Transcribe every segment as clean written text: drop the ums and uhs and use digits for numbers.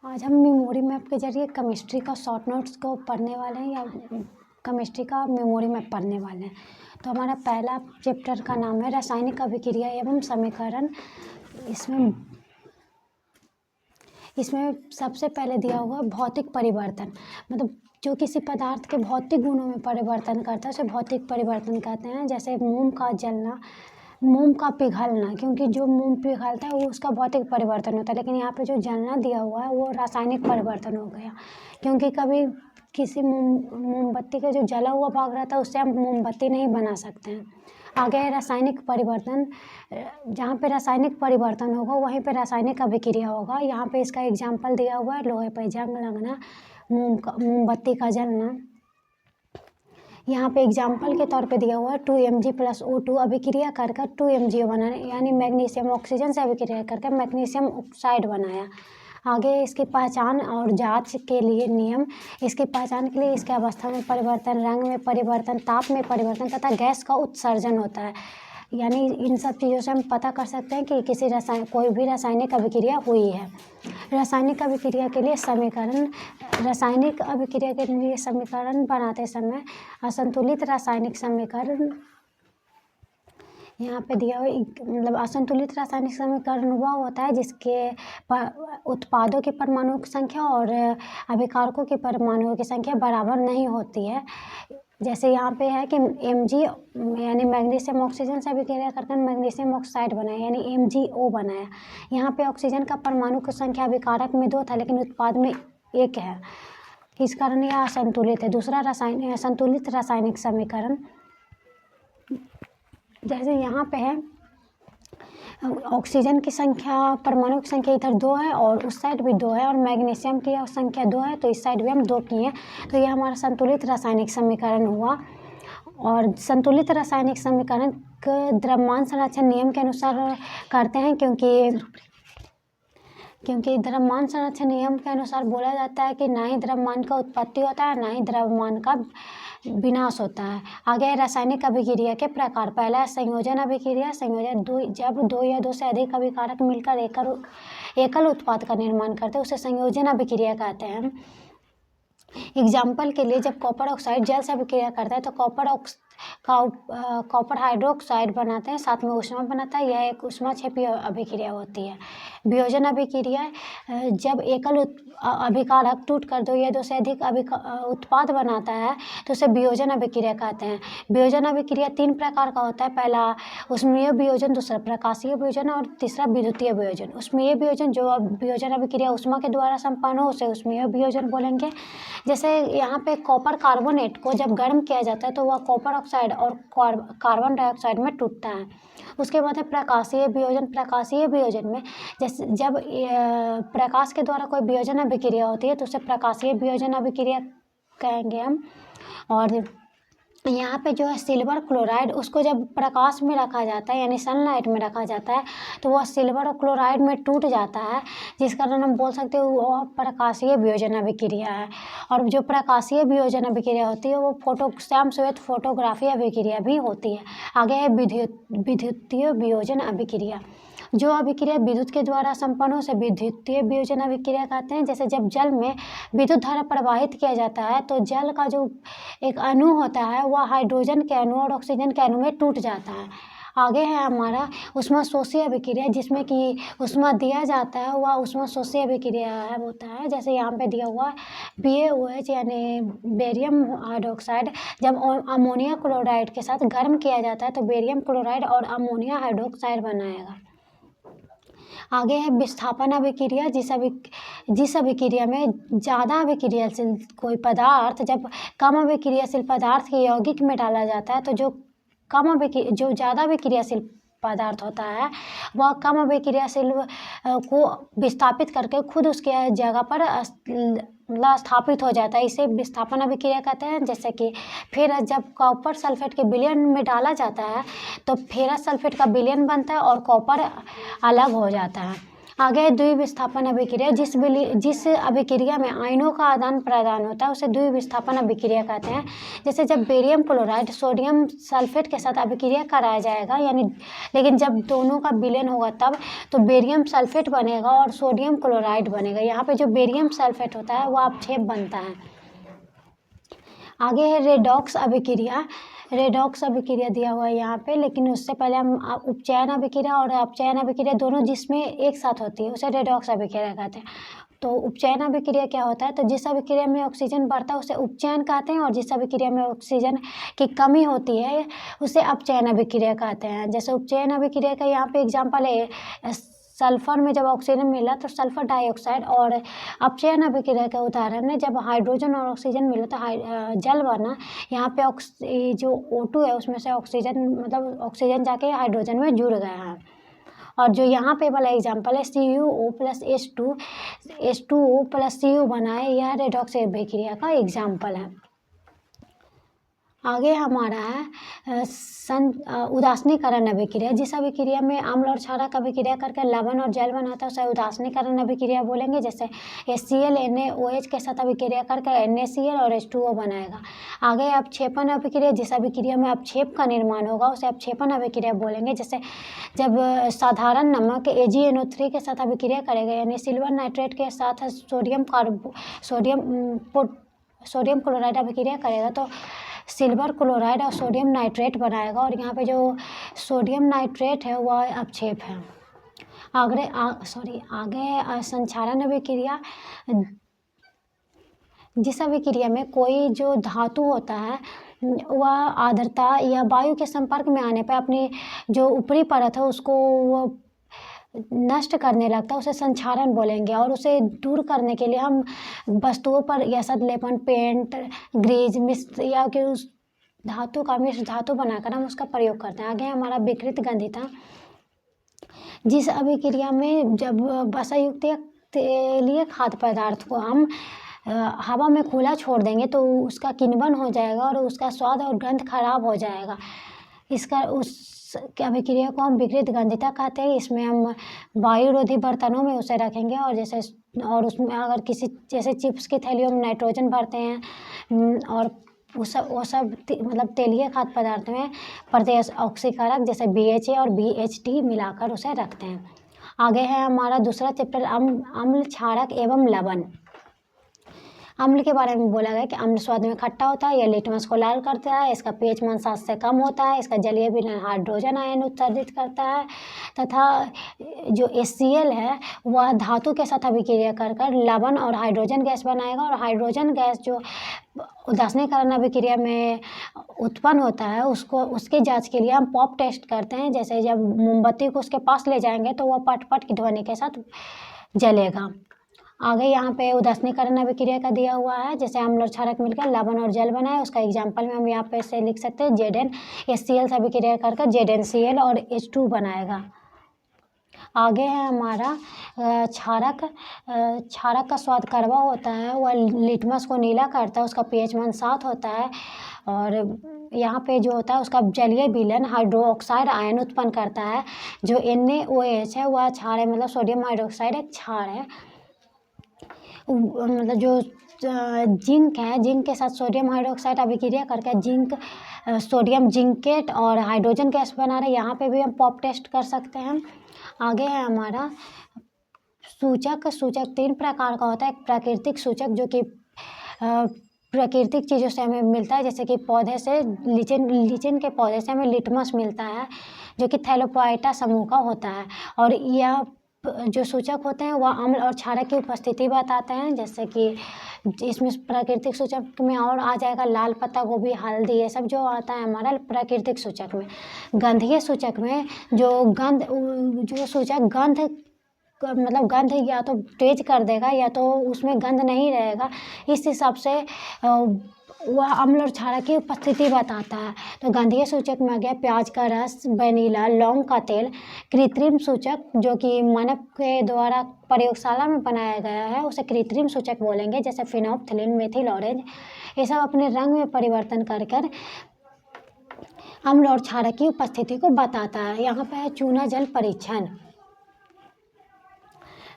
आज हम memory map के ज़रिए केमिस्ट्री का शॉर्ट नोट्स को पढ़ने वाले हैं या केमिस्ट्री का मेमोरी मैप पढ़ने वाले हैं। तो हमारा पहला चैप्टर का नाम है रासायनिक अभिक्रिया एवं समीकरण। इसमें सबसे पहले दिया हुआ भौतिक परिवर्तन, मतलब जो किसी पदार्थ के भौतिक गुणों में परिवर्तन करता है उसे भौतिक परिवर्तन कहते हैं। जैसे मोम का जलना, मोम का पिघलना, क्योंकि जो मोम पिघलता है वो उसका भौतिक परिवर्तन होता है, लेकिन यहाँ पे जो जलना दिया हुआ है वो रासायनिक परिवर्तन हो गया, क्योंकि कभी किसी मोमबत्ती का जो जला हुआ भाग रहता है उससे हम मोमबत्ती नहीं बना सकते हैं। आगे है रासायनिक परिवर्तन। जहाँ पे रासायनिक परिवर्तन होगा वहीं पे रासायनिक अभिक्रिया होगा। यहाँ पे इसका एग्जाम्पल दिया हुआ है लोहे पर जंग लगना, मोमबत्ती का जलना। यहाँ पे एग्जाम्पल के तौर पे दिया हुआ है 2Mg + O2 अभिक्रिया कर 2MgO बनाना, यानी मैग्नीशियम ऑक्सीजन से अभिक्रिया करके मैग्नीशियम ऑक्साइड बनाया। आगे इसकी पहचान और जांच के लिए नियम। इसकी पहचान के लिए इसके अवस्था में परिवर्तन, रंग में परिवर्तन, ताप में परिवर्तन तथा गैस का उत्सर्जन होता है। यानी इन सब चीज़ों से हम पता कर सकते हैं कि कोई भी रासायनिक अभिक्रिया हुई है। रासायनिक अभिक्रिया के लिए समीकरण। रासायनिक अभिक्रिया के लिए समीकरण बनाते समय असंतुलित रासायनिक समीकरण यहाँ पे दिया हुआ, मतलब असंतुलित रासायनिक समीकरण वह होता है जिसके उत्पादों की परमाणुओं की संख्या और अभिकारकों की परमाणुओं की संख्या बराबर नहीं होती है। जैसे यहाँ पे है कि Mg यानी मैग्नीशियम ऑक्सीजन से अभिक्रिया करके मैग्नीशियम ऑक्साइड बनाया, यानी MgO बनाया। यहाँ पे ऑक्सीजन का परमाणु की संख्या अभिकारक में 2 था लेकिन उत्पाद में 1 है, इस कारण यह असंतुलित है। दूसरा संतुलित रासायनिक समीकरण, जैसे यहाँ पे है ऑक्सीजन की संख्या, परमाणु की संख्या इधर 2 है और उस साइड भी 2 है, और मैग्नीशियम की संख्या 2 है तो इस साइड भी हम 2 किए, तो यह हमारा संतुलित रासायनिक समीकरण हुआ। और संतुलित रासायनिक समीकरण द्रव्यमान संरक्षण नियम के अनुसार करते हैं, क्योंकि द्रव्यमान संरक्षण नियम के अनुसार बोला जाता है कि ना ही द्रव्यमान का उत्पत्ति होता है ना ही द्रव्यमान का विनाश होता है। आगे रासायनिक अभिक्रिया के प्रकार। पहला है संयोजन अभिक्रिया। संयोजन जब 2 या 2 से अधिक अभिकारक मिलकर एकल उत्पाद का निर्माण करते हैं उसे संयोजन अभिक्रिया कहते हैं। एग्जाम्पल के लिए जब कॉपर ऑक्साइड जल से अभिक्रिया करता है तो कॉपर हाइड्रोक्साइड बनाते हैं, साथ में ऊष्मा बनाता है, यह एक ऊष्माक्षेपी अभिक्रिया होती है। वियोजन अभिक्रिया, जब एकल अभिकारक टूटकर 2 या 2 से अधिक उत्पाद बनाता है तो उसे वियोजन अभिक्रिया कहते हैं। वियोजन अभिक्रिया 3 प्रकार का होता है। पहला ऊष्मीय वियोजन, दूसरा प्रकाशीय वियोजन और तीसरा विद्युतीय वियोजन। ऊष्मीय वियोजन, जो वियोजन अभिक्रिया ऊष्मा के द्वारा संपन्न हो उसे ऊष्मीय वियोजन बोलेंगे। जैसे यहाँ पे कॉपर कार्बोनेट को जब गर्म किया जाता है तो वह कॉपर ऑक्साइड और कार्बन डाइऑक्साइड में टूटता है। उसके बाद है प्रकाशीय वियोजन। प्रकाशीय वियोजन में जैसे जब प्रकाश के द्वारा कोई वियोजन अभिक्रिया होती है तो उसे प्रकाशीय वियोजन अभिक्रिया कहेंगे हम। और यहाँ पे जो है सिल्वर क्लोराइड, उसको जब प्रकाश में रखा जाता है यानी सनलाइट में रखा जाता है तो वह सिल्वर और क्लोराइड में टूट जाता है, जिस कारण हम बोल सकते हैं वह प्रकाशीय वियोजन अभिक्रिया है। और जो प्रकाशीय वियोजन अभिक्रिया होती है वो श्याम श्वेत फोटोग्राफी अभिक्रिया भी होती है। आगे है विद्युतीय वियोजन अभिक्रिया। जो अभिक्रिया विद्युत के द्वारा संपन्न हो उसे विद्युतीय वियोजन अभिक्रिया कहते हैं। जैसे जब जल में विद्युत धारा प्रवाहित किया जाता है तो जल का जो एक अणु होता है वह हाइड्रोजन के अणु और ऑक्सीजन के अणु में टूट जाता है। आगे है हमारा ऊष्माशोषी अभिक्रिया, जिसमें कि ऊष्मा दिया जाता है वह ऊष्माशोषी अभिक्रिया होता है। जैसे यहाँ पे दिया हुआ BaOH यानी बेरियम हाइड्रोक्साइड जब अमोनिया क्लोराइड के साथ गर्म किया जाता है तो बेरियम क्लोराइड और अमोनिया हाइड्रोक्साइड बनाएगा। आगे है विस्थापन अभिक्रिया। जिस अभिक्रिया में ज़्यादा अभिक्रियाशील कोई पदार्थ जब कम अभिक्रियाशील पदार्थ के यौगिक में डाला जाता है तो जो ज़्यादा अभिक्रियाशील पदार्थ होता है वह कम अभिक्रियाशील को विस्थापित करके खुद उसके जगह पर स्थापित हो जाता है, इसे विस्थापन अभिक्रिया कहते हैं। जैसे कि फेरस, जब कॉपर सल्फेट के विलयन में डाला जाता है तो फेरस सल्फेट का विलयन बनता है और कॉपर अलग हो जाता है। आगे है द्विविस्थापन अभिक्रिया। जिस अभिक्रिया में आयनों का आदान प्रदान होता है उसे द्विविस्थापन अभिक्रिया कहते हैं। जैसे जब बेरियम क्लोराइड सोडियम सल्फेट के साथ अभिक्रिया कराया जाएगा, यानी लेकिन जब दोनों का विलयन होगा तब तो बेरियम सल्फेट बनेगा और सोडियम क्लोराइड बनेगा। यहाँ पे जो बेरियम सल्फेट होता है वो अपक्षेप बनता है। आगे है रेडॉक्स अभिक्रिया। रेडॉक्स अभिक्रिया दिया हुआ है यहाँ पे, लेकिन उससे पहले हम उपचयन अभिक्रिया और अपचयन अभिक्रिया दोनों जिसमें एक साथ होती है उसे रेडॉक्स अभिक्रिया कहते हैं। तो उपचयन अभिक्रिया क्या होता है, तो जिस अभिक्रिया में ऑक्सीजन बढ़ता है उसे उपचयन कहते हैं और जिस अभिक्रिया में ऑक्सीजन की कमी होती है उसे अपचयन अभिक्रिया कहते हैं। जैसे उपचयन अभिक्रिया का यहाँ पे एग्जाम्पल है सल्फर में जब ऑक्सीजन मिला तो सल्फर डाइऑक्साइड, और अपचयन अभिक्रिया का उदाहरण है जब हाइड्रोजन और ऑक्सीजन मिला तो जल बना। यहाँ पे जो O2 है उसमें से ऑक्सीजन मतलब ऑक्सीजन जाके हाइड्रोजन में जुड़ गया है। और जो यहाँ पे वाला एग्जाम्पल है CuO plus H2O plus Cu बना है, यह रेडॉक्स अभिक्रिया का एग्जाम्पल है। आगे हमारा है उदासीनीकरण अभिक्रिया। जिस अभिक्रिया में अम्ल और क्षारक अभिक्रिया करके लवण और जल बनाता है उसे उदासीनीकरण अभिक्रिया बोलेंगे। जैसे HCl NaOH के साथ अभिक्रिया करके NaCl और H2O बनाएगा। आगे अपक्षेपण अभिक्रिया। जिस अभिक्रिया में अपक्षेप का निर्माण होगा उसे अपक्षेपण अभिक्रिया बोलेंगे। जैसे जब साधारण नमक AgNO3 के साथ अभिक्रिया करेगा, यानी सिल्वर नाइट्रेट के साथ सोडियम क्लोराइड अभिक्रिया करेगा तो सिल्वर क्लोराइड और सोडियम नाइट्रेट बनाएगा, और यहाँ पे जो सोडियम नाइट्रेट है वह अपक्षेप है। आगे संक्षारण अभिक्रिया। जिस अभिक्रिया में कोई जो धातु होता है वह आर्द्रता या वायु के संपर्क में आने पर अपनी जो ऊपरी परत है उसको वो नष्ट करने लगता है, उसे संक्षारण बोलेंगे। और उसे दूर करने के लिए हम वस्तुओं पर या सदलेपन, पेंट, ग्रीज, मिश्र या कि उस धातु का मिश्र धातु बनाकर हम उसका प्रयोग करते हैं। आगे हमारा विकृत गंधिता। जिस अभिक्रिया में जब वसायुक्त या तेलीय खाद्य पदार्थ को हम हवा में खुला छोड़ देंगे तो उसका किण्वन हो जाएगा और उसका स्वाद और गंध खराब हो जाएगा। उस अभिक्रिया को हम विकृत गंधिता कहते हैं। इसमें हम वायुरोधी बर्तनों में उसे रखेंगे और उसमें अगर किसी जैसे चिप्स की थैलियों में नाइट्रोजन भरते हैं और वो सब मतलब तेलीय खाद्य पदार्थ में प्रत्यक्ष ऑक्सीकारक जैसे BHA और BHT मिलाकर उसे रखते हैं। आगे है हमारा दूसरा चैप्टर अम्ल, क्षारक एवं लवण। अम्ल के बारे में बोला गया कि अम्ल स्वाद में खट्टा होता है, यह लिटमस को लाल करता है, इसका pH मान 7 से कम होता है, इसका जलीय विलयन हाइड्रोजन आयन उत्सर्जित करता है, तथा जो HCl है वह धातु के साथ अभिक्रिया कर लवण और हाइड्रोजन गैस बनाएगा। और हाइड्रोजन गैस जो उदासीनीकरण अभिक्रिया में उत्पन्न होता है उसके जांच के लिए हम पॉप टेस्ट करते हैं। जैसे जब मोमबत्ती को उसके पास ले जाएंगे तो वह पट पट की ध्वनि के साथ जलेगा। आगे यहाँ पे उदासीनीकरण अभिक्रिया का दिया हुआ है। जैसे अम्ल और क्षारक मिलकर लवण और जल बनाए, उसका एग्जाम्पल में हम यहाँ पे से लिख सकते हैं ZnHCl से अभिक्रिया करके ZnCl और H2 बनाएगा। आगे है हमारा क्षारक। क्षारक का स्वाद कड़वा होता है, वह लिटमस को नीला करता है, उसका pH मान 7 होता है, और यहाँ पे जो होता है उसका जलीय विलयन हाइड्रोक्साइड आयन उत्पन्न करता है। जो NaOH है वह क्षार है, मतलब सोडियम हाइड्रोक्साइड एक क्षार है। मतलब जो जिंक है, जिंक के साथ सोडियम हाइड्रोक्साइड अभिक्रिया करके जिंक सोडियम जिंकेट और हाइड्रोजन गैस बना रहे, यहाँ पे भी हम पॉप टेस्ट कर सकते हैं। आगे है हमारा सूचक। सूचक 3 प्रकार का होता है। एक प्राकृतिक सूचक जो कि प्राकृतिक चीज़ों से हमें मिलता है, जैसे कि पौधे से लीचेन के पौधे से हमें लिटमस मिलता है जो कि थैलोपोइटा समूह का होता है। और यह जो सूचक होते हैं वह अम्ल और क्षारक की उपस्थिति बताते हैं। जैसे कि इसमें प्राकृतिक सूचक में और आ जाएगा लाल पत्ता गोभी, हल्दी, ये सब जो आता है हमारा प्राकृतिक सूचक में। गंधीय सूचक में जो सूचक गंध मतलब गंध या तो तेज कर देगा या तो उसमें गंध नहीं रहेगा, इस हिसाब से वह अम्ल और क्षारक की उपस्थिति बताता है। तो गंधीय सूचक में आ गया प्याज का रस, वैनिला, लौंग का तेल। कृत्रिम सूचक जो कि मानव के द्वारा प्रयोगशाला में बनाया गया है उसे कृत्रिम सूचक बोलेंगे। जैसे फिनोल्फ्थालीन, मेथिल ऑरेंज, ये सब अपने रंग में परिवर्तन कर अम्ल और क्षारक की उपस्थिति को बताता है। यहाँ पे है चूना जल परीक्षण।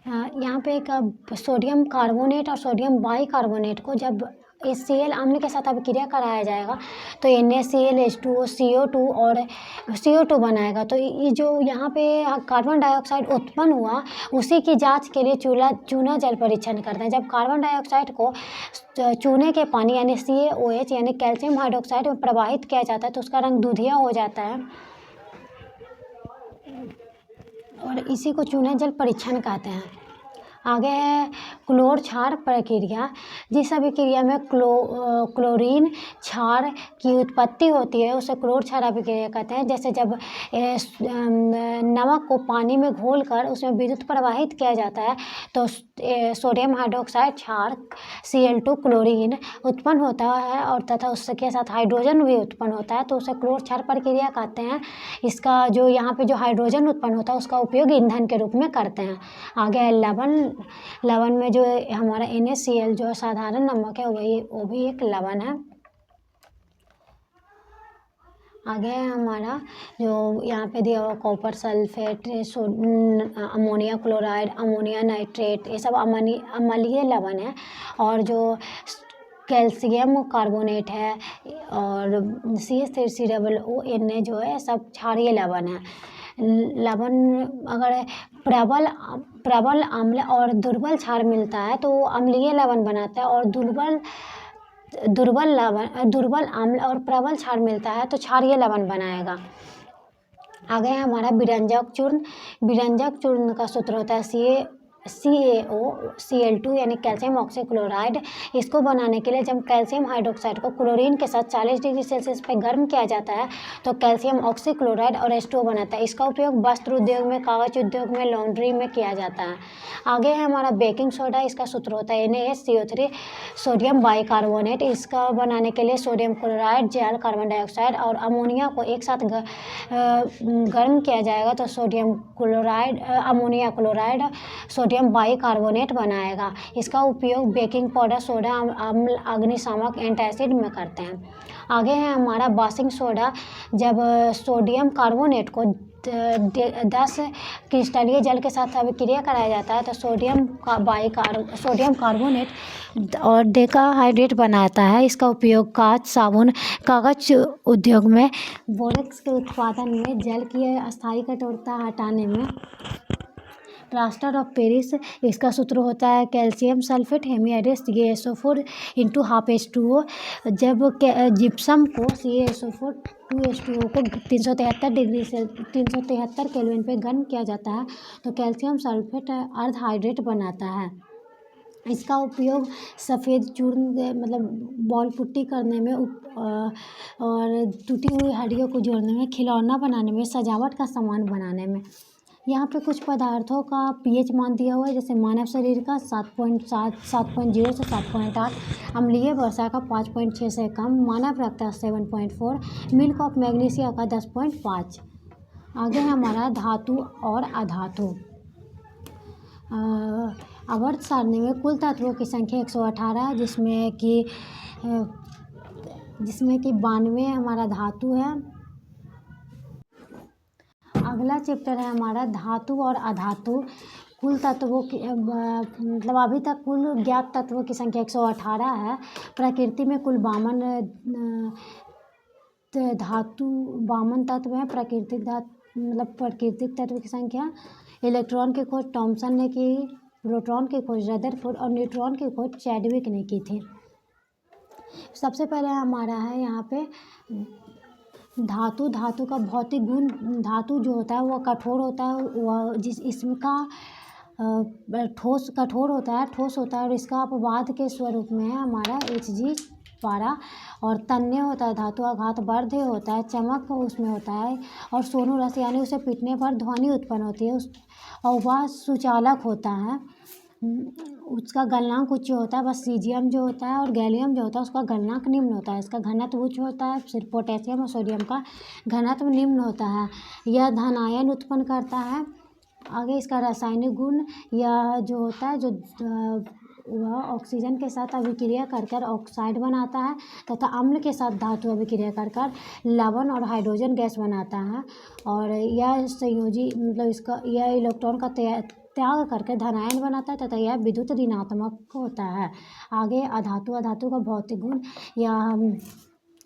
यहाँ पे एक सोडियम कार्बोनेट और सोडियम बाइकार्बोनेट को जब HCl अम्ल के साथ अभिक्रिया कराया जाएगा तो NaCl H2O CO2 और CO2 बनाएगा। तो ये जो यहाँ पे कार्बन डाइऑक्साइड उत्पन्न हुआ उसी की जांच के लिए चूना जल परीक्षण करते हैं। जब कार्बन डाइऑक्साइड को चूने के पानी यानी CaOH यानी कैल्शियम हाइड्रोक्साइड में प्रवाहित किया जाता है तो उसका रंग दूधिया हो जाता है और इसी को चूना जल परीक्षण कहते हैं। आगे है क्लोर क्षार प्रक्रिया। जिस अभिक्रिया में क्लोरीन क्षार की उत्पत्ति होती है उसे क्लोर क्षार अभिक्रिया कहते हैं। जैसे जब नमक को पानी में घोलकर उसमें विद्युत प्रवाहित किया जाता है तो सोडियम हाइड्रोक्साइड क्षार Cl2 क्लोरीन उत्पन्न होता है और तथा उसके साथ हाइड्रोजन भी उत्पन्न होता है तो उसे क्लोर क्षार प्रक्रिया कहते हैं। इसका जो यहाँ पे जो हाइड्रोजन उत्पन्न होता है उसका उपयोग ईंधन के रूप में करते हैं। आगे है लवण में जो हमारा NaCl जो साधारण नमक है वो भी एक लवण है। आगे है हमारा जो यहाँ पे दिया हुआ copper sulphate ammonia chloride ammonia nitrate ये सब अम्लीय लवण है। और जो कैल्शियम कार्बोनेट है और CH3COONA जो है सब क्षारीय लवण है। लवण अगर प्रबल अम्ल और दुर्बल क्षार मिलता है तो वो अम्लीय लवण बनाता है और दुर्बल अम्ल और प्रबल क्षार मिलता है तो क्षारीय लवण बनाएगा। आगे है हमारा विरंजक चूर्ण का सूत्र होता है CaOCl2 यानी कैल्शियम ऑक्सीक्लोराइड। इसको बनाने के लिए जब कैल्शियम हाइड्रोक्साइड को क्लोरीन के साथ 40 डिग्री सेल्सियस पर गर्म किया जाता है तो कैल्शियम ऑक्सीक्लोराइड और H2O बनाता है। इसका उपयोग वस्त्र उद्योग में कागज उद्योग में लॉन्ड्री में किया जाता है। आगे है हमारा बेकिंग सोडा। इसका सूत्र होता है NaHCO3 सोडियम बाइकार्बोनेट। इसका बनाने के लिए सोडियम क्लोराइड जल कार्बन डाइऑक्साइड और अमोनिया को एक साथ गर्म किया जाएगा तो अमोनिया क्लोराइड सोडियम बाइकार्बोनेट बनाएगा। इसका उपयोग बेकिंग पाउडर सोडा अम्ल अग्निशामक एंटासिड में करते हैं। आगे है हमारा वाशिंग सोडा। जब सोडियम कार्बोनेट को 10 क्रिस्टलीय जल के साथ अभिक्रिया कराया जाता है तो सोडियम कार्बोनेट और डेकाहाइड्रेट बनाता है। इसका उपयोग कांच साबुन कागज उद्योग में बोरेक्स के उत्पादन में जल की अस्थायी कठोरता हटाने में प्लास्टर ऑफ पेरिस। इसका सूत्र होता है कैल्शियम सल्फेट हेमियाइड्रेस CaSO4 × ½ H2O। जब जिप्सम को CaSO4 2H2O को 373 केल्विन पे गर्म किया जाता है तो कैल्शियम सल्फेट अर्धहाइड्रेट बनाता है। इसका उपयोग सफ़ेद चूर्ण मतलब बॉल पुट्टी करने में और टूटी हुई हड्डियों को जोड़ने में खिलौना बनाने में सजावट का सामान बनाने में। यहाँ पे कुछ पदार्थों का pH मान दिया हुआ है। जैसे मानव शरीर का 7.0 से 7.8, अम्लीय वर्षा का 5.6 से कम, मानव रक्त का 7.4, मिल्क ऑफ मैग्नीशिया का 10.5। आगे है हमारा धातु और अधातु। आवर्त सारणी में कुल तत्वों की संख्या 118 है जिसमें कि 92 हमारा धातु है। अगला चैप्टर है हमारा धातु और अधातु। कुल तत्वों की मतलब अभी तक कुल ज्ञात तत्वों की संख्या 118 है। प्रकृति में कुल 52 तत्व हैं। प्राकृतिक तत्व की संख्या। इलेक्ट्रॉन की खोज थॉमसन ने की, प्रोटॉन की खोज रदरफोर्ड और न्यूट्रॉन की खोज चैडविक ने की थी। सबसे पहले हमारा है यहाँ पे धातु का भौतिक गुण। धातु जो होता है वह कठोर होता है, वह इसका ठोस कठोर होता है, ठोस होता है और इसका अपवाद के स्वरूप में है हमारा Hg12 और तन्य होता है। धातु आघात वर्ध्य होता है, चमक उसमें होता है और सोनू रस यानी उसे पीटने पर ध्वनि उत्पन्न होती है और वह सुचालक होता है। उसका गलनांक उच्च होता है। बस सीजियम जो होता है और गैलियम जो होता है उसका गलनांक निम्न होता है। इसका घनत्व उच्च होता है। सिर्फ पोटेशियम और सोडियम का घनत्व निम्न होता है। यह धन आयन उत्पन्न करता है। आगे इसका रासायनिक गुण, यह जो होता है वह ऑक्सीजन के साथ अभिक्रिया कर ऑक्साइड बनाता है तथा अम्ल के साथ धातु अभिक्रिया कर लवण और हाइड्रोजन गैस बनाता है। और यह संयोजी मतलब यह इलेक्ट्रॉन का त्याग करके धनायन बनाता है तथा यह विद्युत ऋणात्मक होता है। आगे अधातु का भौतिक गुण या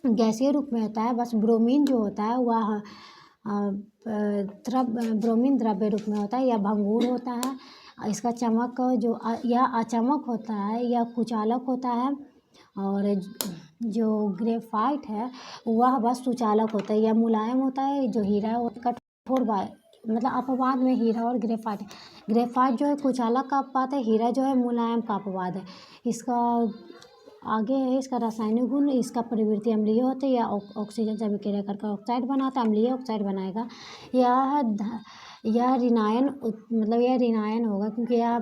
गैसीय रूप में होता है। बस ब्रोमीन जो होता है वह ब्रोमीन द्रव्य रूप में होता है या भंगुर होता है। इसका चमक यह अचमक होता है या कुचालक होता है। और जो ग्रेफाइट है वह बस सुचालक होता है या मुलायम होता है। जो हीरा है वो कठोर मतलब अपवाद में हीरा और ग्रेफाइट जो है कुचालक का अपवाद है, हीरा जो है मुलायम का अपवाद है। इसका आगे है इसका रासायनिक गुण। इसका प्रवृत्ति अम्लीय होते है या ऑक्सीजन से अभिक्रिया करके ऑक्साइड बनाता है, अम्लीय ऑक्साइड बनाएगा। यह ऋणायन मतलब यह ऋणायन होगा क्योंकि यह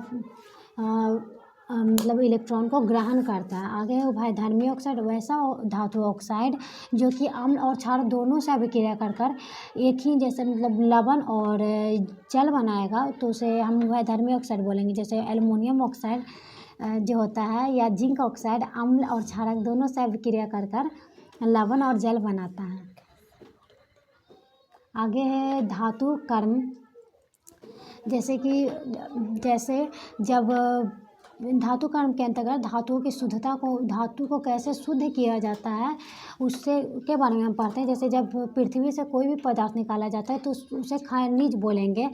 मतलब इलेक्ट्रॉन को ग्रहण करता है। आगे है उभयधर्मी ऑक्साइड, वैसा धातु ऑक्साइड जो कि अम्ल और क्षार दोनों से अभिक्रिया कर एक ही जैसे मतलब लवण और जल बनाएगा, तो उसे हम उभयधर्मी ऑक्साइड बोलेंगे। जैसे एल्युमिनियम ऑक्साइड जो होता है या जिंक ऑक्साइड अम्ल और क्षारक दोनों से अभिक्रिया कर लवण और जल बनाता है। आगे है धातु कर्म। जैसे जब धातु कर्म के अंतर्गत धातुओं की शुद्धता को धातु को कैसे शुद्ध किया जाता है उससे के बारे में हम पढ़ते हैं। जैसे जब पृथ्वी से कोई भी पदार्थ निकाला जाता है तो उसे खनिज बोलेंगे,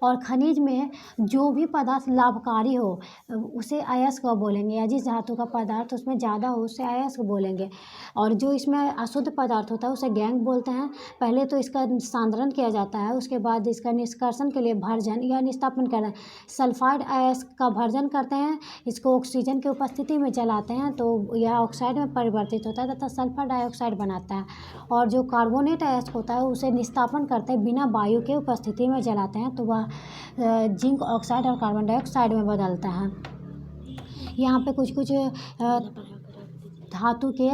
और खनिज में जो भी पदार्थ लाभकारी हो उसे अयस्क बोलेंगे, या जिस धातु का पदार्थ उसमें ज़्यादा हो उसे अयस्क बोलेंगे। और जो इसमें अशुद्ध पदार्थ होता है उसे गैंग बोलते हैं। पहले तो इसका सांद्रण किया जाता है, उसके बाद इसका निष्कर्षण के लिए भर्जन या निस्तापन करना। सल्फाइड अयस्क का भर्जन करते हैं, इसको ऑक्सीजन की उपस्थिति में जलाते हैं तो यह ऑक्साइड में परिवर्तित होता है तथा सल्फर डाइऑक्साइड बनाता है। और जो कार्बोनेट अयस्क होता है उसे निस्तापन करते हैं बिना वायु के उपस्थिति में जलाते हैं तो वह जिंक ऑक्साइड और कार्बन डाइऑक्साइड में बदलता है। यहाँ पे कुछ धातु के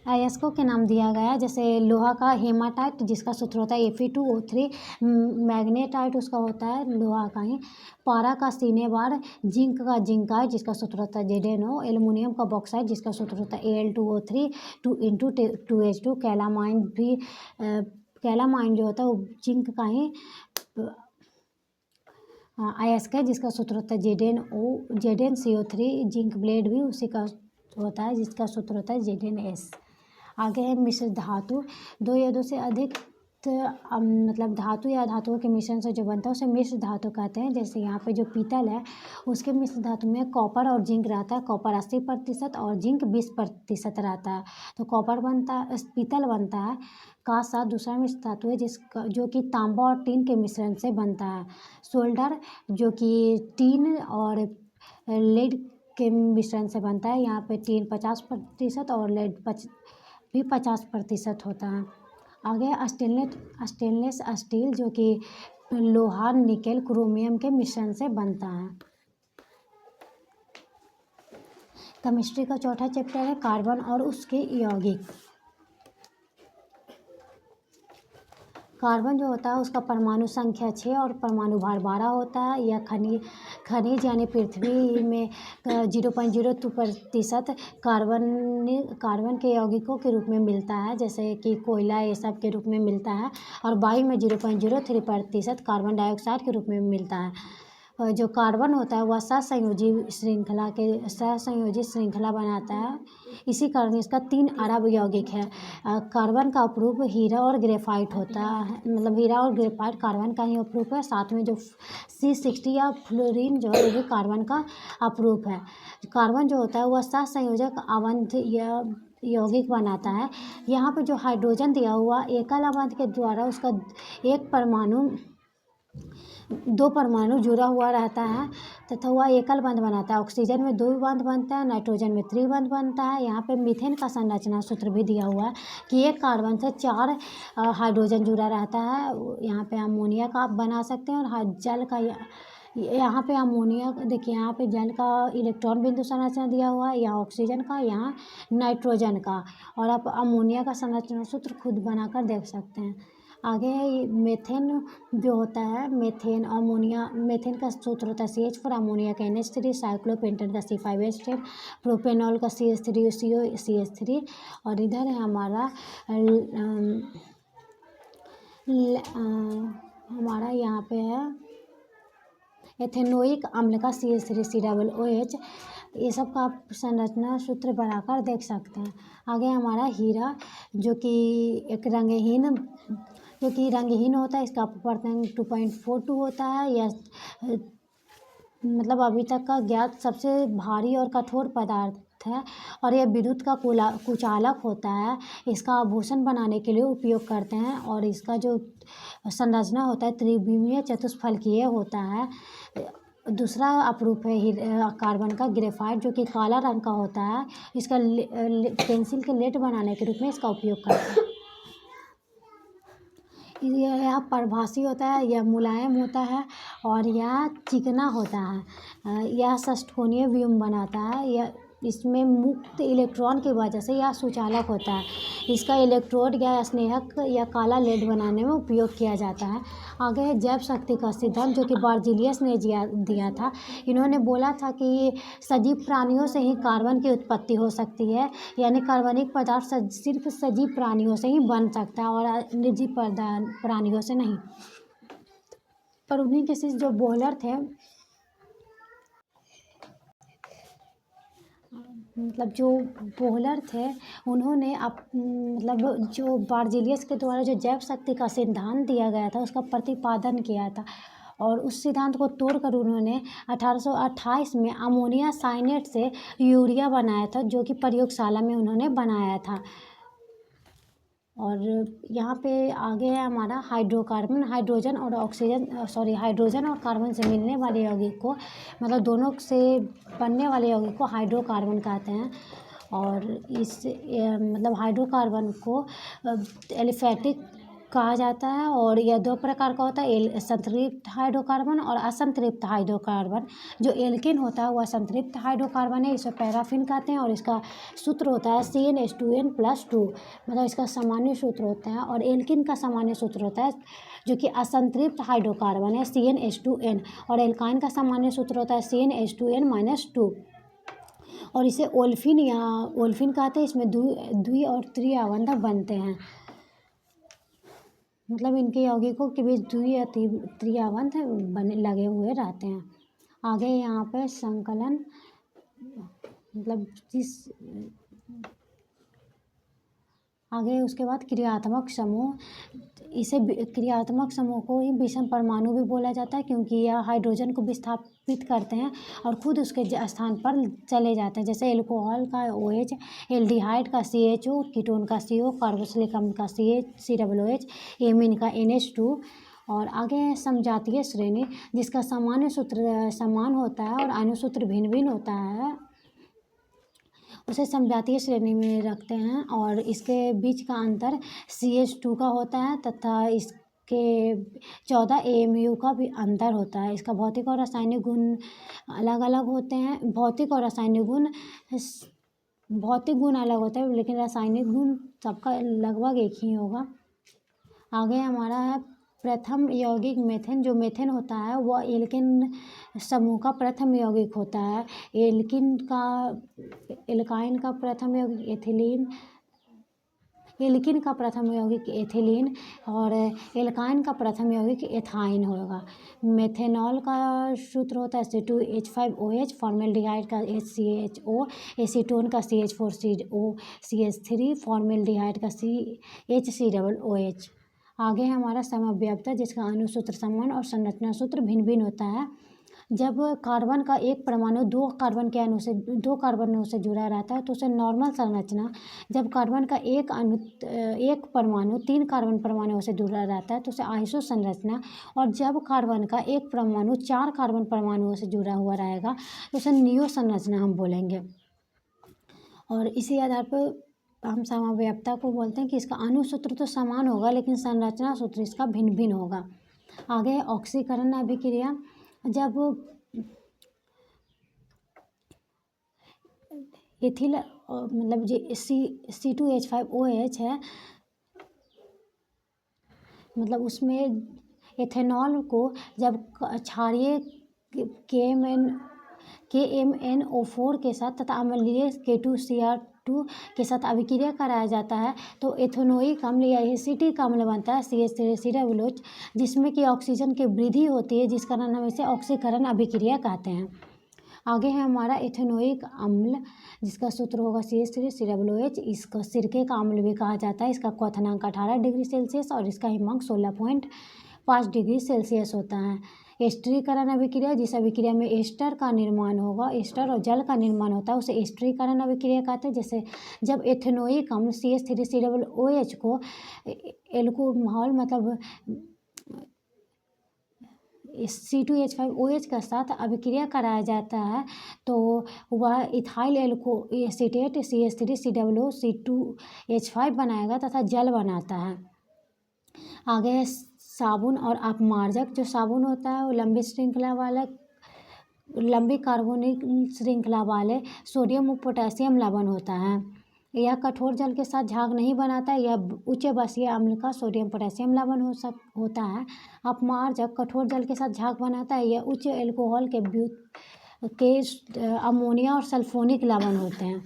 अयस्कों के नाम दिया गया है। जैसे लोहा का हेमाटाइट जिसका सूत्र होता है Fe2O3, मैग्नेटाइट उसका होता है लोहा का ही, पारा का सीनेबार, जिंक का जिंकाइट जिसका सूत्र होता है ZnO, एल्युमिनियम का बॉक्साइट जिसका सूत्र होता है Al2O3 2H2, कैलामाइन जो होता है वो जिंक का ही अयस्क है जिसका सूत्र होता है ZnCO3, जिंक ब्लेड भी उसी का होता है जिसका सूत्र होता है ZnS। आगे है मिश्र धातु। दो या दो से अधिक मतलब धातु या धातुओं के मिश्रण से जो बनता है उसे मिश्र धातु कहते हैं। जैसे यहाँ पे जो पीतल है उसके मिश्र धातु में कॉपर और जिंक रहता है। कॉपर 80% और जिंक 20% रहता है, तो पीतल बनता है। का साथ दूसरा मिश्र धातु है जो कि तांबा और टीन के मिश्रण से बनता है। सोल्डर जो कि टीन और लेड के मिश्रण से बनता है। यहाँ पे टीन 50% और लेड भी 50% होता है। आगे स्टेनलेस स्टील जो कि लोहा, निकेल, क्रोमियम के मिश्रण से बनता है। केमिस्ट्री का चौथा चैप्टर है कार्बन और उसके यौगिक। कार्बन जो होता है उसका परमाणु संख्या 6 और परमाणु भार 12 होता है। यह खनिज यानी पृथ्वी में 0.02% कार्बन के यौगिकों के रूप में मिलता है, जैसे कि कोयला ये सब के रूप में मिलता है। और वायु में 0.03% कार्बन डाइऑक्साइड के रूप में मिलता है। जो कार्बन होता है वह सहसंयोजी श्रृंखला बनाता है। इसी कारण इसका 3 अरब यौगिक है। कार्बन का अपरूप हीरा और ग्रेफाइट होता है, मतलब हीरा और ग्रेफाइट कार्बन का ही अपरूप है। साथ में जो C60 या फ्लोरीन जो है वो भी कार्बन का अपरूप है। कार्बन जो होता है वह सहसंयोजक अवंध या यौगिक बनाता है। यहाँ पे जो हाइड्रोजन दिया हुआ एकल अवंध के द्वारा उसका दो परमाणु जुड़ा हुआ रहता है तथा वह एकल बंध बनाता है। ऑक्सीजन में 2 बंध बनता है, नाइट्रोजन में 3 बंध बनता है। यहाँ पे मीथेन का संरचना सूत्र भी दिया हुआ है कि एक कार्बन से 4 हाइड्रोजन जुड़ा रहता है। यहाँ पे अमोनिया का आप बना सकते हैं। और जल का यहाँ पे अमोनिया देखिए, यहाँ पे जल का इलेक्ट्रॉन बिंदु संरचना दिया हुआ है, यहाँ ऑक्सीजन का, यहाँ नाइट्रोजन का। और आप अमोनिया का संरचना सूत्र खुद बनाकर देख सकते हैं। आगे है मेथेन जो होता है, मेथेन का सूत्र होता है CH4, अमोनिया का NH3, साइक्लोपेंटेन का C5H10, प्रोपेनॉल का CH3CH3। और इधर है हमारा यहाँ पे है एथेनोइक अम्ल का CH3COOH, ये सब का आप संरचना सूत्र बनाकर देख सकते हैं। आगे हमारा हीरा, जो कि रंगहीन होता है, इसका अपवर्तनांक 2.42 होता है। यह मतलब अभी तक का ज्ञात सबसे भारी और कठोर पदार्थ है और यह विद्युत का कुचालक होता है। इसका आभूषण बनाने के लिए उपयोग करते हैं और इसका जो संरचना होता है त्रिविमीय चतुष्फलकीय होता है। दूसरा अपरूप है कार्बन का ग्रेफाइट, जो कि काला रंग का होता है। इसका पेंसिल के लेड बनाने के रूप में इसका उपयोग करते हैं। यह प्रभासी होता है, यह मुलायम होता है और यह चिकना होता है। यह षट्कोणीय व्योम बनाता है। यह इसमें मुक्त इलेक्ट्रॉन की वजह से यह सुचालक होता है। इसका इलेक्ट्रोड या स्नेहक या काला लेड बनाने में उपयोग किया जाता है। आगे है जैव शक्ति का सिद्धांत, जो कि बार्जिलियस ने दिया था। इन्होंने बोला था कि सजीव प्राणियों से ही कार्बन की उत्पत्ति हो सकती है, यानी कार्बनिक पदार्थ सिर्फ सजीव प्राणियों से ही बन सकता है और निर्जीव प्राणियों से नहीं। पर उन्हीं के शिष्य जो बोहलर थे, मतलब जो बोहलर थे, उन्होंने मतलब जो बार्जिलियस के द्वारा जो जैव शक्ति का सिद्धांत दिया गया था उसका प्रतिपादन किया था और उस सिद्धांत को तोड़कर उन्होंने 1828 में अमोनिया साइनेट से यूरिया बनाया था, जो कि प्रयोगशाला में उन्होंने बनाया था। और यहाँ पे आगे है हमारा हाइड्रोकार्बन। हाइड्रोजन और कार्बन से मिलने वाले यौगिक को, मतलब दोनों से बनने वाले यौगिक को हाइड्रोकार्बन कहते हैं। और मतलब हाइड्रोकार्बन को एलिफैटिक कहा जाता है और यह दो प्रकार का होता है, संतृप्त हाइड्रोकार्बन और असंतृप्त हाइड्रोकार्बन। जो एल्किन होता है वह संतृप्त हाइड्रोकार्बन है, इसे पैराफिन कहते हैं और इसका सूत्र होता है CnH2n+2, मतलब इसका सामान्य सूत्र होता है। और एल्किन का सामान्य सूत्र होता है, जो कि असंतृप्त हाइड्रोकार्बन है, CnH2n, और एल्काइन का सामान्य सूत्र होता है CnH2n-2 और इसे ओल्फिन कहते हैं। इसमें द्वि और त्रि आबंध बनते हैं, मतलब इनके यौगिकों के बीच द्वि या त्रि आबंध लगे हुए रहते हैं। आगे यहाँ पे संकलन, मतलब आगे उसके बाद क्रियात्मक समूह। इसे क्रियात्मक समूह को ही विषम परमाणु भी बोला जाता है, क्योंकि यह हाइड्रोजन को विस्थापित करते हैं और खुद उसके स्थान पर चले जाते हैं। जैसे एल्कोहल का OH, एल्डिहाइड का CHO, कीटोन का CO, कार्बोक्सिलिक अम्ल का CH3OH, एमीन का NH2। और आगे है समजातीय श्रेणी, जिसका सामान्य सूत्र समान होता है और अणुसूत्र भिन्न भिन्न होता है, उसे समजातीय श्रेणी में रखते हैं। और इसके बीच का अंतर CH2 का होता है तथा इसके 14 AMU का भी अंतर होता है। इसका भौतिक और रासायनिक गुण अलग अलग होते हैं। भौतिक गुण अलग होते हैं, लेकिन रासायनिक गुण सबका लगभग एक ही होगा। आगे हमारा है प्रथम यौगिक मेथेन। जो मेथेन होता है वह एल्किन समूह का प्रथम यौगिक होता है। एल्काइन का प्रथम यौगिक एल्किन का प्रथम यौगिक एथिलीन और एल्काइन का प्रथम यौगिक एथाइन होगा। मेथेनॉल का सूत्र होता है C2H5OH, फॉर्मेल्डिहाइड का HCHO, एसीटोन का CH4CO, CH3, फॉर्मेल्डिहाइड का HCOOH। आगे है हमारा समव्यवस्था, जिसका अणुसूत्र समान और संरचना सूत्र भिन्न भिन्न होता है। जब कार्बन का एक परमाणु दो कार्बनों से जुड़ा रहता है तो उसे नॉर्मल संरचना। जब कार्बन का एक परमाणु 3 कार्बन परमाणुओं से जुड़ा रहता है तो उसे आइसो संरचना। और जब कार्बन का एक परमाणु 4 कार्बन परमाणुओं से जुड़ा हुआ रहेगा तो उसे नियो संरचना हम बोलेंगे। और इसी आधार पर हम समव्यवस्था को बोलते हैं कि इसका अणुसूत्र तो समान होगा लेकिन संरचना सूत्र इसका भिन्न भिन्न होगा। आगे ऑक्सीकरण अभिक्रिया। जब एथिल मतलब जो C2H5OH है, मतलब उसमें एथेनॉल को जब क्षारीय KMnO4 के साथ तथा अम्लीय K2Cr 2 के साथ अभिक्रिया कराया जाता है तो एथेनोइक अम्ल या एसिटिक अम्ल बनता है CH3COOH, जिसमें कि ऑक्सीजन की वृद्धि होती है, जिस कारण हम इसे ऑक्सीकरण अभिक्रिया कहते हैं। आगे है हमारा एथेनोइक अम्ल, जिसका सूत्र होगा CH3COOH। इसको सिरके का अम्ल भी कहा जाता है। इसका क्वथनांक 18 डिग्री सेल्सियस और इसका हिमांक 16.5 डिग्री सेल्सियस होता है। एस्टरीकरण अभिक्रिया, जिस अभिक्रिया में एस्टर का निर्माण होगा, एस्टर और जल का निर्माण होता है, उसे एस्टरीकरण अभिक्रिया कहते हैं। जैसे जब एथेनोइक अम्ल CH3COOH को एल्कोहल मतलब C2H5OH के साथ अभिक्रिया कराया जाता है तो वह इथाइल एसिटेट CH3COOH C2H5 बनाएगा तथा जल बनाता है। आगे है साबुन और अपमार्जक। जो साबुन होता है वो लंबी कार्बोनिक श्रृंखला वाले सोडियम और पोटेशियम लवण होता है। यह कठोर जल के साथ झाग नहीं बनाता है। यह उच्च बसीय अम्ल का सोडियम पोटेशियम लवण होता है। अपमार्जक कठोर जल के साथ झाग बनाता है। यह उच्च एल्कोहल के अमोनिया और सल्फोनिक लवण होते हैं।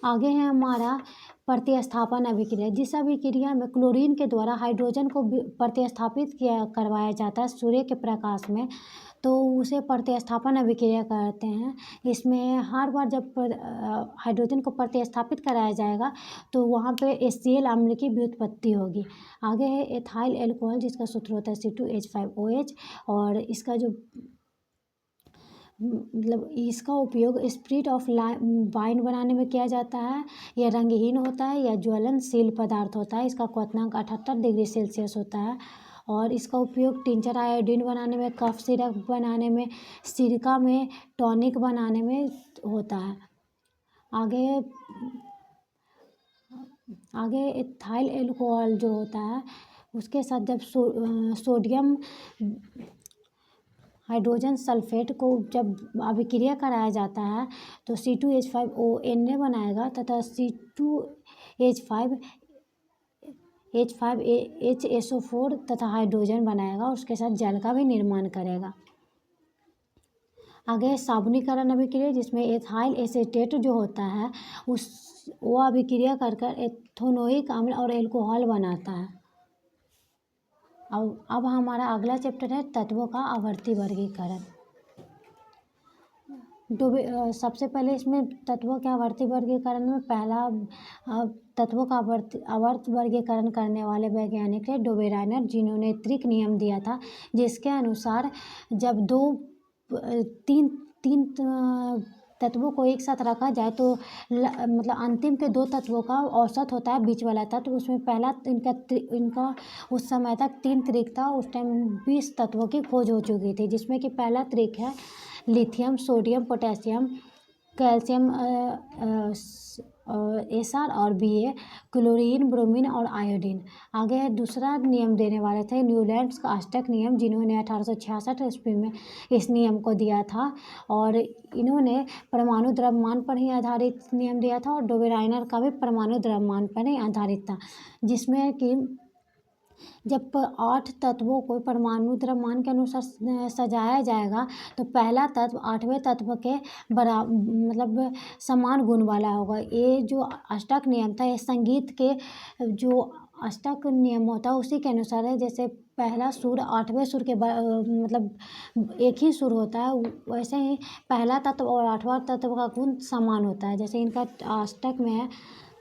आगे है हमारा प्रतिस्थापन अभिक्रिया। जिस अभिक्रिया में क्लोरीन के द्वारा हाइड्रोजन को प्रतिस्थापित करवाया जाता है सूर्य के प्रकाश में, तो उसे प्रतिस्थापन अभिक्रिया कहते हैं। इसमें हर बार जब हाइड्रोजन को प्रतिस्थापित कराया जाएगा तो वहाँ पे HCl अम्ल की व्युत्पत्ति होगी। आगे है एथाइल एल्कोहल, जिसका सूत्र होता है C2H5OH और इसका जो मतलब इसका उपयोग स्पिरिट ऑफ वाइन बनाने में किया जाता है। यह रंगहीन होता है, यह ज्वलनशील पदार्थ होता है। इसका क्वथनांक 78 डिग्री सेल्सियस होता है और इसका उपयोग टिंचर आयोडीन बनाने में, कफ सिरप बनाने में, सिरका में, टॉनिक बनाने में होता है। आगे एथाइल एल्कोहल जो होता है उसके साथ जब सोडियम हाइड्रोजन सल्फेट को जब अभिक्रिया कराया जाता है तो C2H5ONa बनाएगा तथा C2H5HSO4 तथा हाइड्रोजन बनाएगा और उसके साथ जल का भी निर्माण करेगा। आगे साबुनीकरण अभिक्रिया, जिसमें एथाइल एसीटेट जो होता है वो अभिक्रिया कर एथेनोइक अम्ल और एल्कोहल बनाता है। अब हमारा अगला चैप्टर है तत्वों का आवर्ती वर्गीकरण। सबसे पहले इसमें तत्वों के आवर्ती वर्गीकरण में पहला तत्वों का आवर्त वर्गीकरण करने वाले वैज्ञानिक है डोबेराइनर, जिन्होंने त्रिक नियम दिया था, जिसके अनुसार जब तीन तत्वों को एक साथ रखा जाए तो मतलब अंतिम के 2 तत्वों का औसत होता है बीच वाला तत्व। उसमें पहला इनका उस समय तक 3 त्रिक था। उस टाइम 20 तत्वों की खोज हो चुकी थी, जिसमें कि पहला त्रिक है lithium, sodium, potassium, calcium Sr और Ba, क्लोरीन, ब्रोमीन और आयोडीन। आगे है दूसरा नियम देने वाले थे न्यूलैंड्स का अष्टक नियम, जिन्होंने 1866 ईस्वी में इस नियम को दिया था और इन्होंने परमाणु द्रव्यमान पर ही आधारित नियम दिया था और डोबेराइनर का भी परमाणु द्रव्यमान पर ही आधारित था, जिसमें कि जब 8 तत्वों को परमाणु द्रव्यमान के अनुसार सजाया जाएगा तो पहला तत्व 8वें तत्व के मतलब समान गुण वाला होगा। ये जो अष्टक नियम था ये संगीत के जो अष्टक नियम होता है उसी के अनुसार है। जैसे पहला सुर 8वें सुर के मतलब एक ही सुर होता है, वैसे ही पहला तत्व और 8वां तत्व का गुण समान होता है। जैसे इनका अष्टक में है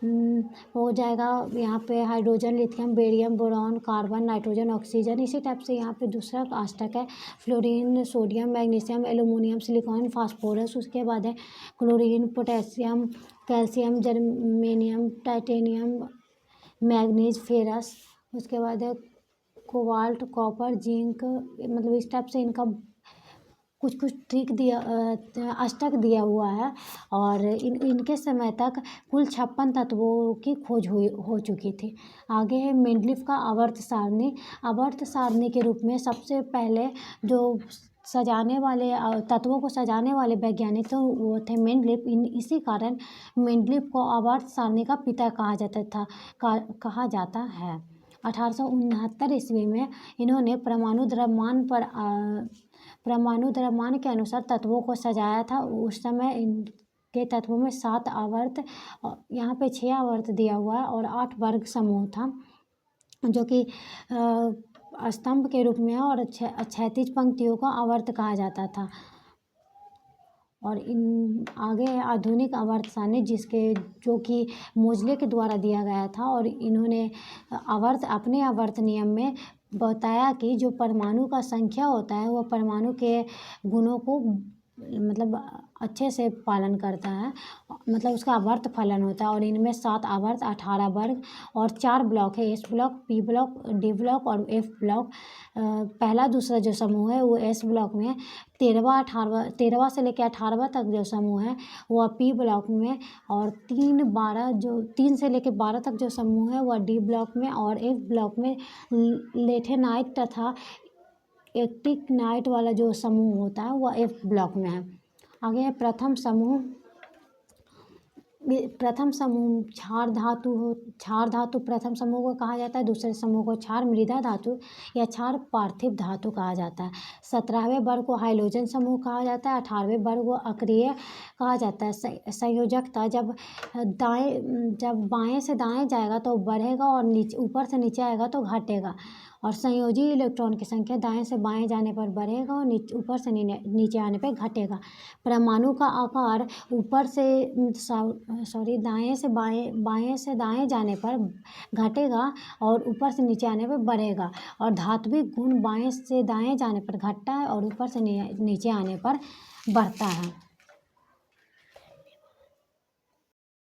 हो जाएगा यहाँ पे hydrogen, lithium, barium, boron, carbon, nitrogen, oxygen. इसी टाइप से यहाँ पे दूसरा अष्टक है fluorine, sodium, magnesium, aluminium, silicon, phosphorus. उसके बाद है chlorine, potassium, calcium, germanium, titanium, manganese, ferrous. उसके बाद है कोबाल्ट, कॉपर, जिंक। मतलब इस टाइप से इनका कुछ ट्रिक दिया अष्टक दिया हुआ है और इनके समय तक कुल 56 तत्वों की खोज हो चुकी थी। आगे है मेंडलीफ का आवर्त सारणी। आवर्त सारणी के रूप में सबसे पहले जो सजाने वाले तत्वों को सजाने वाले वैज्ञानिक तो वो थे मेंडलीफ। इसी कारण मेंडलीफ को आवर्त सारणी का पिता कहा जाता है। 1869 ईस्वी में इन्होंने परमाणु द्रव्यमान के अनुसार तत्वों को सजाया था। उस समय के तत्वों में 7 आवर्त, यहाँ पे 6 आवर्त दिया हुआ है और 8 वर्ग समूह था, जो कि स्तंभ के रूप में है और क्षैतिज पंक्तियों को आवर्त कहा जाता था। और इन आगे है आधुनिक आवर्त सारणी, जो कि मोजले के द्वारा दिया गया था, और इन्होंने अपने आवर्त नियम में बताया कि जो परमाणु का संख्या होता है वह परमाणु के गुणों को मतलब अच्छे से पालन करता है, मतलब उसका आवर्त फलन होता है। और इनमें 7 आवर्त, 18 वर्ग और 4 ब्लॉक है, S block, P block, D block और एफ ब्लॉक। पहला दूसरा जो समूह है वो एस ब्लॉक में, 13वां से लेकर 18वां तक जो समूह है वह पी ब्लॉक में, और 3 से लेकर 12 तक जो समूह है वह डी ब्लॉक में, और एफ ब्लॉक में लेथेनाइट तथा एक्टिनाइट वाला जो समूह होता है वह एफ ब्लॉक में है। आगे है प्रथम समूह क्षार धातु प्रथम समूह को कहा जाता है। दूसरे समूह को क्षार मृदा धातु या क्षार पार्थिव धातु कहा जाता है। 17वें वर्ग को हाइड्रोजन समूह कहा जाता है। 18वें वर्ग को अक्रिय कहा जाता है। संयोजकता, जब बाएं से दाएं जाएगा तो बढ़ेगा और ऊपर से नीचे आएगा तो घटेगा। और संयोजी इलेक्ट्रॉन की संख्या दाएं से बाएं जाने पर बढ़ेगा और ऊपर से नीचे आने पर घटेगा। परमाणु का आकार बाएं से दाएं जाने पर घटेगा और ऊपर से नीचे आने पर बढ़ेगा। और धात्विक गुण बाएं से दाएं जाने पर घटता है और ऊपर से नीचे आने पर बढ़ता है।